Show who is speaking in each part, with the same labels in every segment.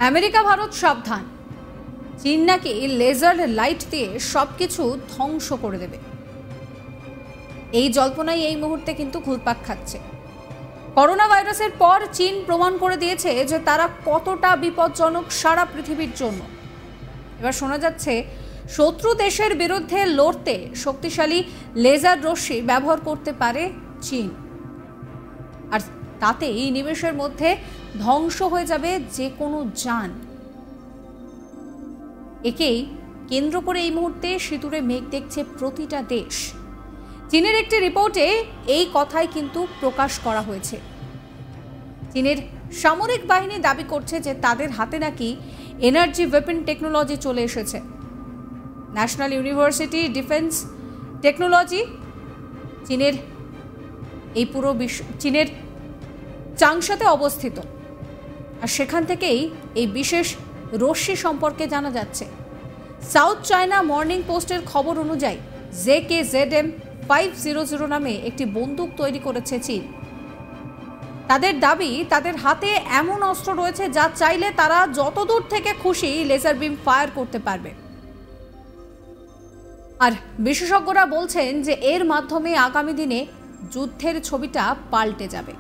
Speaker 1: America Bharat সাবধান, চীন নাকি লেজার লাইট দিয়ে সবকিছু ধ্বংস করে দেবে। এই জল্পনাই এই মুহূর্তে কিন্তু ঘুরপাক খাচ্ছে। করোনা ভাইরাসের পর চীন প্রমাণ করে দিয়েছে যে তারা কতটা বিপজ্জনক সারা পৃথিবীর জন্য। এবার শোনা যাচ্ছে শত্রু দেশের বিরুদ্ধে লড়তে শক্তিশালী লেজার রশ্মি ব্যবহার করতে পারে চীন, আর তাতেই নিমেষের মধ্যে ধ্বংস হয়ে যাবে যে কোনো যান। একেই কেন্দ্র করে এই মুহূর্তে সিঁদুরে মেঘ দেখছে প্রতিটা দেশ। চীনের একটি রিপোর্টে এই কথাই কিন্তু প্রকাশ করা হয়েছে। চীনের সামরিক বাহিনী দাবি করছে যে তাদের হাতে নাকি এনার্জি ওয়েপন টেকনোলজি চলে এসেছে। ন্যাশনাল ইউনিভার্সিটি ডিফেন্স টেকনোলজি চীনের এই পুরো চীনের চাংশাতে অবস্থিত, আর সেখান থেকেই এই বিশেষ রশ্মি সম্পর্কে জানা যাচ্ছে। সাউথ চায়না মর্নিং পোস্টের খবর অনুযায়ী JKZM-500 নামে একটি বন্দুক তৈরি করেছে চীন। তাদের দাবি তাদের হাতে এমন অস্ত্র রয়েছে যা চাইলে তারা যত দূর থেকে খুশি লেজার বিম ফায়ার করতে পারবে। আর বিশেষজ্ঞরা বলছেন যে এর মাধ্যমে আগামী দিনে যুদ্ধের ছবিটা পাল্টে যাবে।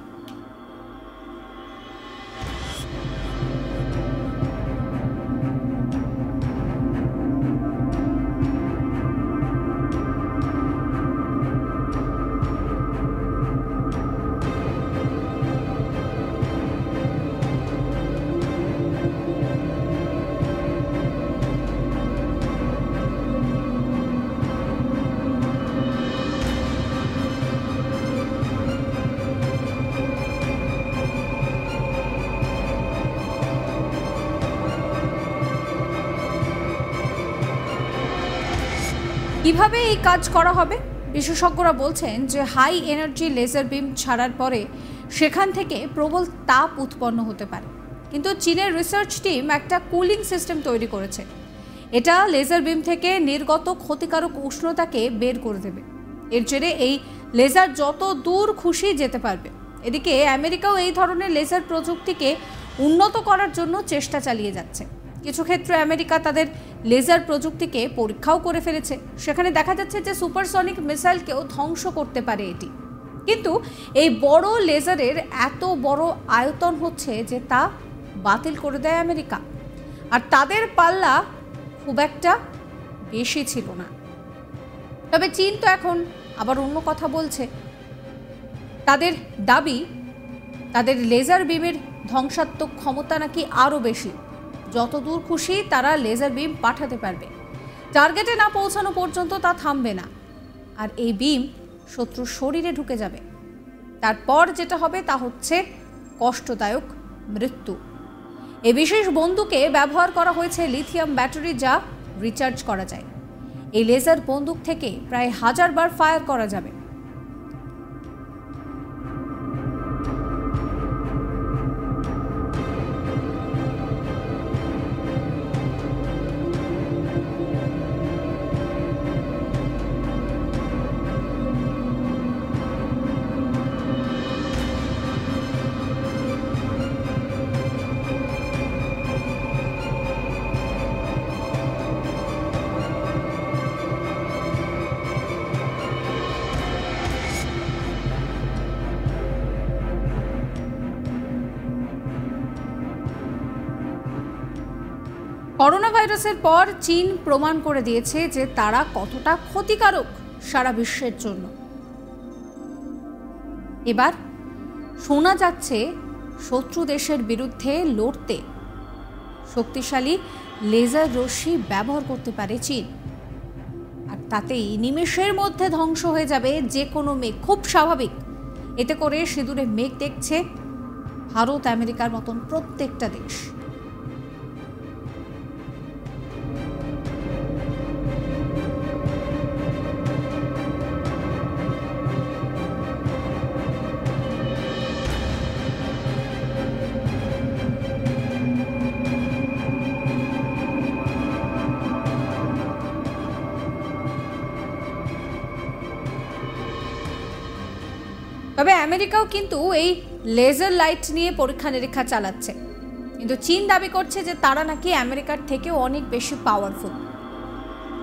Speaker 1: কিভাবে এই কাজ করা হবে? বিশেষজ্ঞরা বলছেন যে হাই এনার্জি লেজার বিম ছাড়ার পরে সেখান থেকে প্রবল তাপ উৎপন্ন হতে পারে, কিন্তু চীনের রিসার্চ টিম একটা কুলিং সিস্টেম তৈরি করেছে। এটা লেজার বিম থেকে নির্গত ক্ষতিকারক উষ্ণতাকে বের করে দেবে। এর জেরে এই লেজার যত দূর খুশি যেতে পারবে। এদিকে আমেরিকাও এই ধরনের লেজার প্রযুক্তিকে উন্নত করার জন্য চেষ্টা চালিয়ে যাচ্ছে। কিছু ক্ষেত্রে আমেরিকা তাদের লেজার প্রযুক্তিকে পরীক্ষাও করে ফেলেছে। সেখানে দেখা যাচ্ছে যে সুপারসনিক মিসাইলকেও ধ্বংস করতে পারে এটি। কিন্তু এই বড় লেজারের এত বড় আয়তন হচ্ছে যে তা বাতিল করে দেয় আমেরিকা, আর তাদের পাল্লা খুব একটা বেশি ছিল না। তবে চীন তো এখন আবার অন্য কথা বলছে। তাদের দাবি তাদের লেজার বিমের ধ্বংসাত্মক ক্ষমতা নাকি আরও বেশি। যত দূর খুশি তারা লেজার বিম পাঠাতে পারবে, টার্গেটে না পৌঁছানো পর্যন্ত তা থামবে না। আর এই বিম শত্রুর শরীরে ঢুকে যাবে। তারপর যেটা হবে তা হচ্ছে কষ্টদায়ক মৃত্যু। এই বিশেষ বন্দুকে ব্যবহার করা হয়েছে লিথিয়াম ব্যাটারি, যা রিচার্জ করা যায়। এই লেজার বন্দুক থেকে প্রায় 1000 বার ফায়ার করা যাবে। করোনা ভাইরাসের পর চীন প্রমাণ করে দিয়েছে যে তারা কতটা ক্ষতিকারক সারা বিশ্বের জন্য। এবার শোনা যাচ্ছে শত্রু দেশের বিরুদ্ধে লড়তে শক্তিশালী লেজার রশ্মি ব্যবহার করতে পারে চীন, আর তাতেই নিমেষের মধ্যে ধ্বংস হয়ে যাবে যে কোনো মেঘ। খুব স্বাভাবিক। এতে করে সিঁদুরে মেঘ দেখছে ভারত, আমেরিকার মতন প্রত্যেকটা দেশ। তবে আমেরিকাও কিন্তু এই লেজার লাইট নিয়ে পরীক্ষা নিরীক্ষা চালাচ্ছে। কিন্তু চীন দাবি করছে যে তারা নাকি আমেরিকার থেকেও অনেক বেশি পাওয়ারফুল।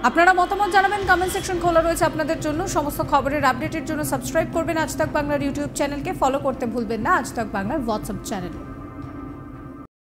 Speaker 1: আপনারা মতামত জানাবেন, কমেন্ট সেকশন খোলা রয়েছে আপনাদের জন্য। সমস্ত খবরের আপডেটের জন্য সাবস্ক্রাইব করবেন আজ তাক বাংলার ইউটিউব চ্যানেলকে, ফলো করতে ভুলবেন না আজ তাক বাংলার হোয়াটসঅ্যাপ চ্যানেল।